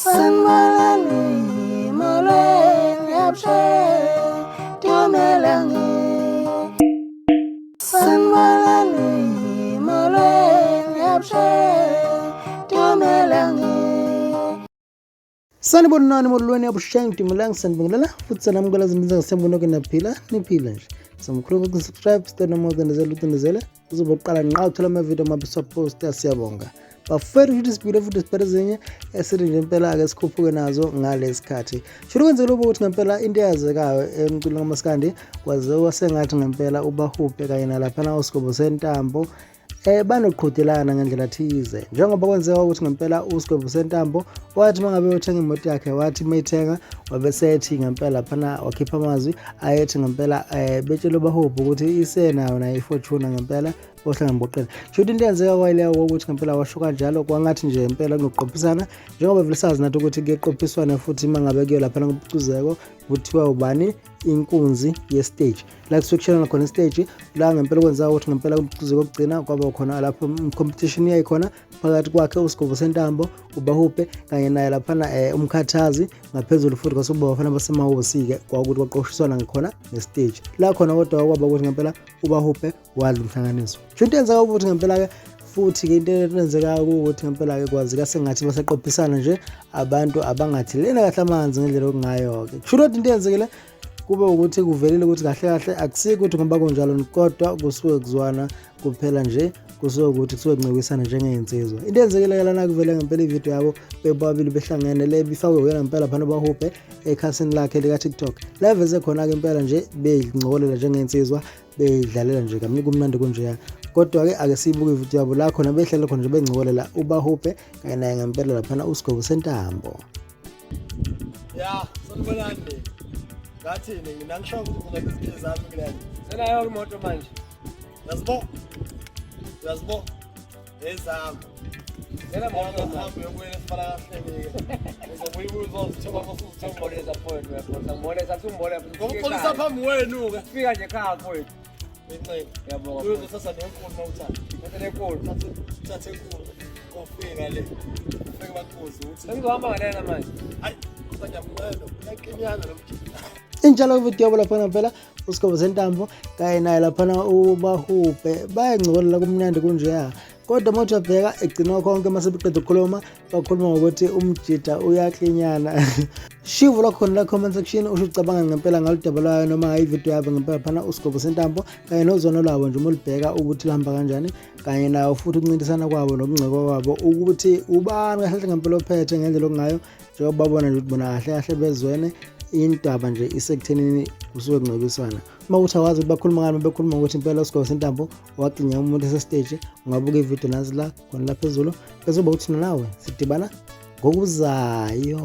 Sanbalali molweni yapshe tumelangi Sanbalali molweni yapshe tumelangi Sanibonani molweni yapshe tumelangi sanibongelela futhi sanamukela izinto zangasembono ke naphila niphila nje samkhulu ukusubscribe stone more than uzobaqala nqa uthola ama video mabisa post siyabonga bafere ukuthi sibile futhi siperezenye esithi nje impela ake sikhuphuke nazo ngalesikhathi shuru kwenze lobo ukuthi ngempela into eyazekayo emculweni kaMaskandi kwaziwa sengathi ngempela uBahubhe kanye nalapha uSgwebo sentambo banoqhudelana ngendlela thize njengoba kwenzeka ukuthi ngempela uSgwebo sentambo wathi mangabe uthenga imoto yakhe wathi mayithenga wabesethi ngempela lapha wakhipha amazwi ayethi ngempela betshela uBahubhe ukuthi isenayo nayo ifortune ngempela ohlanga mboqela shothi into yenzeka kwayileyo ukuthi ngempela washo kanjalo kwangathi nje ngempela kunoqophisana njengoba vele sazi nathi ukuthi kuyeqophiswana futhi mangabe kuyo lapha ngobucuzeko kuthiwa ubani inkunzi ye stage la kusection khona stage la ngempela kwenza ukuthi ngempela umcuzeko ogcina kwaba khona lapha competition yayikhona phakathi kwakhe uSgwebo sentambo uBahubhe kanye naye lapha umkhathazi ngaphezulu futhi kwasuba bafana basemahhosi ke kwakuthi kwaqoshiswana ngikhona ngestage la khona kodwa kwaba ukuthi ngempela uBahubhe wadla umhlanganiso shothi yenza ukuthi ngempela ke futhi ke into eyenzeka ukuthi ngempela ke kwazi ka sengathi baseqophisana nje abantu abangathi lena kahle amanzi ngendlela okungayo ke shothi into yenzekile kube ukuthi kuvelile ukuthi kahle kahle akusike ukuthi ngoba kunjalo kodwa kusuke kuzwana kuphela nje kusuke ukuthi kusuke kuncikisana njengeinsizwa into yenzekile lana kuvele ngempela ivideo yabo bebabili behlangene le bifakwe wena ngempela phana uBahubhe ekhasini lakhe lika TikTok la veze khona ke impela nje beyincokolela njengeinsizwa beyidlalela nje kamnike kumnandi kunje kodwa ke ake sibuke ivideo yabo la khona behlele khona nje bencokolela uBahubhe kanye naye ngempela lapha uSgwebo sentambo ya sonibonani ngathini mina ngisho ukuthi ngizokwenza izinto zami kulena senayo imoto manje yazbo ezami sena moto hambe yokwela sifala kahle ngizobuyibuza uzithoba masuthomboleza point uyabona ngimoleza thumbole ngokuqolisa phambi wenu ke fika nje ekhaya mfowethu inceke yabonga uyoze sasa nenkulu mawuthanda nenkulu thathe enkulu ofika le ufike bakhozi uthi sengizohamba ngalena manje hayi kusanyamelo yakinyana lo injalo video yabo lapha phela uSgwebo sentambo kanye naye lapha uBahubhe bayangcokolela kumnandi kunje kodwa manje ubheka egcina konke mase beqeda ukukhuluma bakhuluma ngokuthi umjida uyaklinyana shivu lakhona la comment section usho ucabanga ngempela ngaludaba lwayo noma ivideo yabo ngempela phana uSgwebo sentambo kanye nozono lwabo nje umulibheka ukuthi lihamba kanjani kanye nayo futhi ukuncintisana kwabo nokungceko kwabo ukuthi ubani kahle ngempela ophethe ngendlela okungayo njengoba babona nje ukuthi bona kahle kahle bezwene indaba nje isekuthenini kusuke kunqobisana uma uthi awazi ukuthi bakhuluma ngani bekhuluma ukuthi impela uSgwebo sentambo waqhinya umuntu ese-stage ungabuka ivideo nazi la khona la phezulu bese uba uthina nawe sidibana ngokuzayo